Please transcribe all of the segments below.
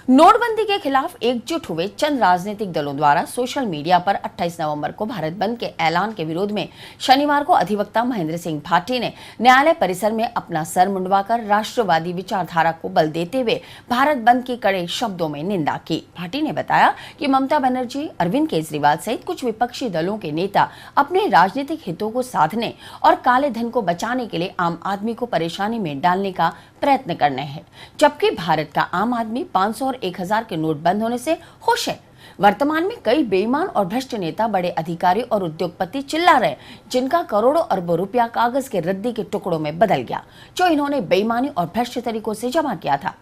नोटबंदी के खिलाफ एकजुट हुए चंद राजनीतिक दलों द्वारा सोशल मीडिया पर 28 नवंबर को भारत बंद के ऐलान के विरोध में शनिवार को अधिवक्ता महेंद्र सिंह भाटी ने न्यायालय परिसर में अपना सर मुंडवाकर राष्ट्रवादी विचारधारा को बल देते हुए भारत बंद की कड़े शब्दों में निंदा की। भाटी ने बताया कि ममता बनर्जी, अरविंद केजरीवाल सहित कुछ विपक्षी दलों के नेता अपने राजनीतिक हितों को साधने और काले धन को बचाने के लिए आम आदमी को परेशानी में डालने का प्रयत्न करने हैं, जबकि भारत का आम आदमी 500 और 1000 के नोट बंद होने से खुश है। वर्तमान में कई बेईमान और भ्रष्ट नेता, बड़े अधिकारी और उद्योगपति चिल्ला रहे, जिनका करोड़ों अरबों रुपया कागज के रद्दी के टुकड़ों में बदल गया, जो इन्होंने बेईमानी और भ्रष्ट तरीकों से जमा किया था।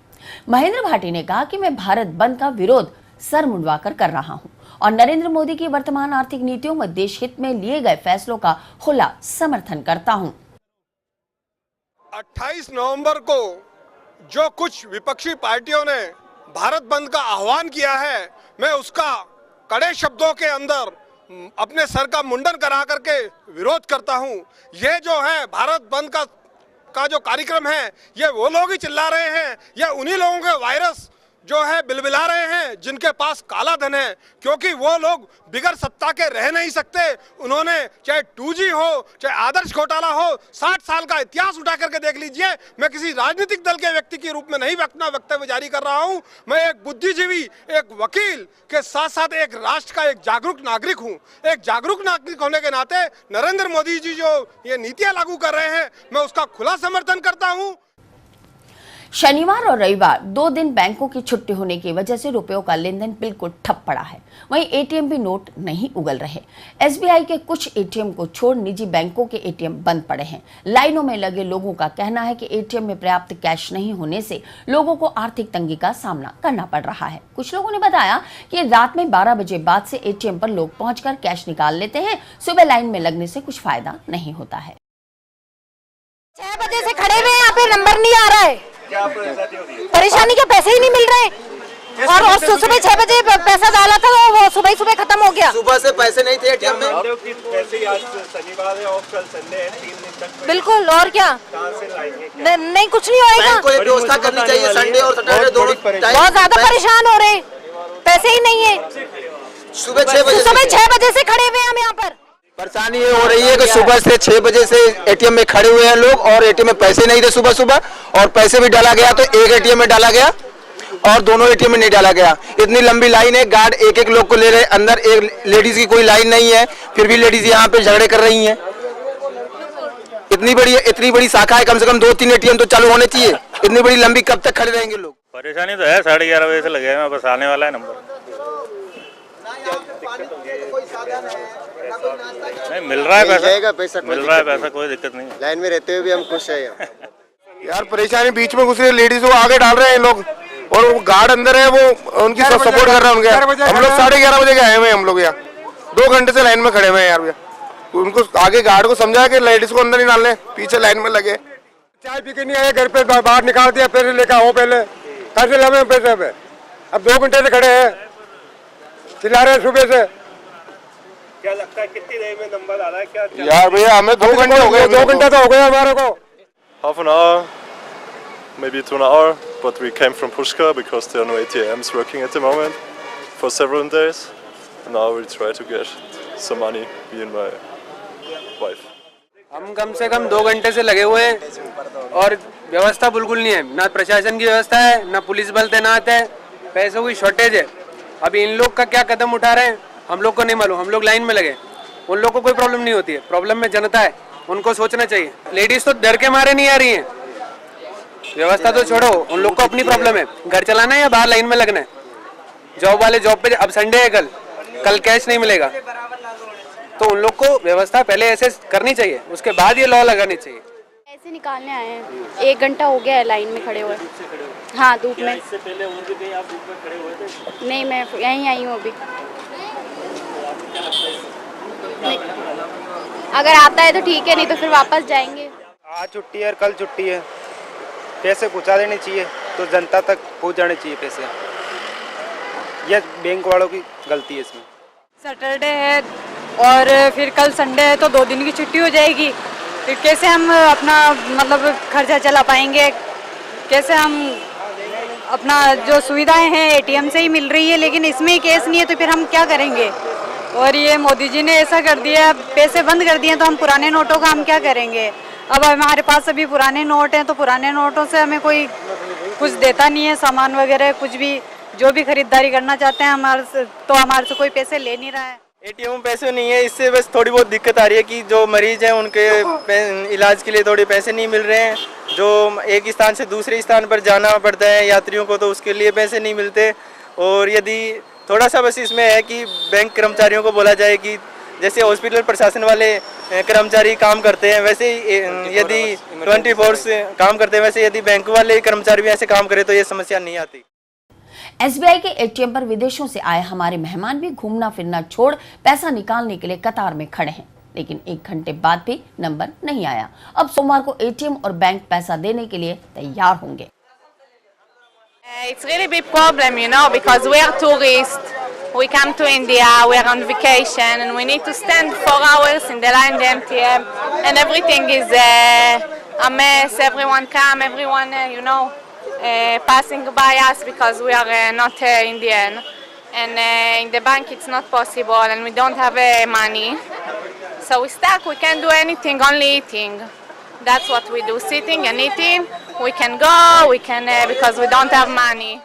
महेंद्र भाटी ने कहा कि मैं भारत बंद का विरोध सर मुंडवाकर कर रहा हूं और नरेंद्र मोदी की वर्तमान आर्थिक नीतियों व देश हित में लिए गए फैसलों का खुला समर्थन करता हूं। 28 नवंबर को जो कुछ विपक्षी पार्टियों ने भारत बंद का आह्वान किया है, मैं उसका कड़े शब्दों के अंदर अपने सर का मुंडन करा करके विरोध करता हूं। ये जो है भारत बंद का जो कार्यक्रम है, ये वो लोग ही चिल्ला रहे हैं, ये उन्हीं लोगों के वायरस जो है बिलबिला रहे हैं जिनके पास काला धन है, क्योंकि वो लोग बिगर सत्ता के रह नहीं सकते। उन्होंने चाहे 2G हो, चाहे आदर्श घोटाला हो, 60 साल का इतिहास उठा करके देख लीजिए। मैं किसी राजनीतिक दल के व्यक्ति के रूप में नहीं अपना वक्तव्य जारी कर रहा हूं। मैं एक बुद्धिजीवी, एक वकील के साथ साथ एक राष्ट्र का एक जागरूक नागरिक हूं। एक जागरूक नागरिक होने के नाते नरेंद्र मोदी जी जो ये नीतियां लागू कर रहे हैं, मैं उसका खुला समर्थन करता हूं। शनिवार और रविवार 2 दिन बैंकों की छुट्टी होने की वजह से रुपयों का लेन देन बिल्कुल ठप पड़ा है। वहीं एटीएम भी नोट नहीं उगल रहे। एसबीआई के कुछ एटीएम को छोड़ निजी बैंकों के एटीएम बंद पड़े हैं। लाइनों में लगे लोगों का कहना है कि एटीएम में पर्याप्त कैश नहीं होने से लोगों को आर्थिक तंगी का सामना करना पड़ रहा है। कुछ लोगों ने बताया कि रात में 12 बजे बाद से एटीएम पर लोग पहुंचकर कैश निकाल लेते हैं। सुबह लाइन में लगने से कुछ फायदा नहीं होता है। 6 बजे से खड़े हुए हैं, यहाँ पे नंबर नहीं आ रहा है। क्या परेशानी हो रही है? परेशानी क्या, पैसे ही नहीं मिल रहे। और सुबह 6 बजे पैसा डाला था, वो सुबह खत्म हो गया। सुबह से पैसे नहीं थे एटीएम में। पैसे आज शनिवार है और कल संडे है, 3 दिन तक। बिल्कुल, और क्या? कहाँ से लाएंगे? नहीं, कुछ नहीं होएगा। बैंक को एक व्यवस्था करनी चाहिए, संडे और सैटरडे दोनों। बहुत ज्यादा परेशान हो रहे हैं, पैसे ही नहीं है। सुबह 6 बजे से खड़े हुए हैं हम यहाँ पर। परेशानी ये हो रही है कि सुबह से 6 बजे से एटीएम में खड़े हुए हैं लोग और एटीएम में पैसे नहीं थे सुबह और पैसे भी डाला गया तो एक एटीएम में डाला गया और दोनों एटीएम में नहीं डाला गया। इतनी लंबी लाइन है, गार्ड एक लोग को ले रहे, अंदर एक लेडीज की कोई लाइन नहीं है, फिर भी लेडीज यहाँ पे झगड़े कर रही हैं। इतनी बड़ी शाखा है, कम से कम 2-3 एटीएम तो चालू होने चाहिए। इतनी बड़ी लंबी कब तक खड़े रहेंगे लोग? परेशानी तो है, 11:30 बजे से लगे हैं, बस आने वाला है नंबर। नहीं मिल रहा है पैसा, मिल रहा है पैसा, कोई दिक्कत नहीं। लाइन में रहते हुए भी हम खुश है। यार परेशानी बीच में घुस रही है, लेडीज को आगे डाल रहे हैं लोग और वो गार्ड अंदर है, वो उनकी सपोर्ट कर रहा है उनके। हम लोग 11:30 बजे के आए हुए हैं, हम लोग यहाँ 2 घंटे से लाइन में खड़े हुए हैं यार। उनको आगे गार्ड को समझाया कि लेडीज को अंदर नहीं डालने, पीछे लाइन में लगे। चाय पी के नहीं आए, घर पे बाहर निकाल दिया, पैसे लेकर आओ पहले, पैसे लगे पैसे पे। अब 2 घंटे से खड़े हैं, चिल्ला रहे हैं सुबह से। क्या लगता है कितनी देर में नंबर आ रहा है? क्या यार भैया हमें 2 घंटे हो गए, 2 घंटा तो हो गया हमारे को। Half an hour, maybe to an hour, but we came from Pushkar because there are no ATMs working at the moment for several days. And now we try to get some money, me and my wife. हम कम से कम 2 घंटे से लगे हुए हैं और व्यवस्था बिल्कुल नहीं है, ना प्रशासन की व्यवस्था है, ना पुलिस बल तैनात है, पैसों की शॉर्टेज है। अभी इन लोग का क्या कदम उठा रहे हैं हम लोग को नहीं मालूम, हम लोग लाइन में लगे। उन लोग को कोई प्रॉब्लम नहीं होती है, प्रॉब्लम में जनता है, उनको सोचना चाहिए। लेडीज तो डर के मारे नहीं आ रही हैं, व्यवस्था तो छोड़ो, उन लोग को अपनी प्रॉब्लम है, घर चलाना है या बाहर लाइन में लगना है। जॉब वाले जॉब पे, अब संडे है, कल कैश नहीं मिलेगा, तो उन लोग को व्यवस्था पहले ऐसे करनी चाहिए, उसके बाद ये लॉ लगानी चाहिए। पैसे निकालने आए हैं, 1 घंटा हो गया है लाइन में खड़े हुए। हाँ, धूप में। इससे पहले और भी कहीं आप धूप में खड़े हुए थे? नहीं, मैं यहीं आई हूँ अभी। नहीं, अगर आता है तो ठीक है, नहीं तो फिर वापस जाएंगे। आज छुट्टी है, कल छुट्टी है, पैसे पहुँचा देने चाहिए तो जनता तक पहुँच जाने चाहिए पैसे। यह बैंक वालों की गलती है इसमें। सैटरडे है और फिर कल संडे है तो 2 दिन की छुट्टी हो जाएगी, फिर कैसे हम अपना मतलब खर्चा चला पाएंगे, कैसे हम अपना जो सुविधाएं हैं एटीएम से ही मिल रही है, लेकिन इसमें ही कैश नहीं है तो फिर हम क्या करेंगे। और ये मोदी जी ने ऐसा कर दिया, पैसे बंद कर दिए, तो हम पुराने नोटों का हम क्या करेंगे। अब हमारे पास अभी पुराने नोट हैं तो पुराने नोटों से हमें कोई कुछ देता नहीं है, सामान वगैरह कुछ भी जो भी खरीदारी करना चाहते हैं हमारे से कोई पैसे ले नहीं रहा है। एटीएम में पैसे नहीं है, इससे बस थोड़ी बहुत दिक्कत आ रही है कि जो मरीज हैं उनके इलाज के लिए थोड़े पैसे नहीं मिल रहे हैं। जो एक स्थान से दूसरे स्थान पर जाना पड़ता है यात्रियों को, तो उसके लिए पैसे नहीं मिलते। और यदि थोड़ा सा बस इसमें है कि बैंक कर्मचारियों को बोला जाए कि जैसे हॉस्पिटल प्रशासन वाले कर्मचारी काम करते हैं, वैसे यदि 24 से काम करते हैं, वैसे यदि बैंक वाले कर्मचारी भी ऐसे काम करें तो ये समस्या नहीं आती। एसबीआई के एटीएम पर विदेशों से आए हमारे मेहमान भी घूमना फिरना छोड़ पैसा निकालने के लिए कतार में खड़े हैं, लेकिन 1 घंटे बाद भी नंबर नहीं आया। अब सोमवार को एटीएम और बैंक पैसा देने के लिए तैयार होंगे। It's really big problem, you know, because we are tourists. We come to India, we are on vacation, and we need to stand 4 hours in the line, the MTM, and everything is a mess. Everyone come, everyone, you know, passing by us because we are not Indian. And in the bank it's not possible, and we don't have money. So we stuck, we can't do anything, only eating. That's what we do, sitting and eating. We can go, we can, because we don't have money.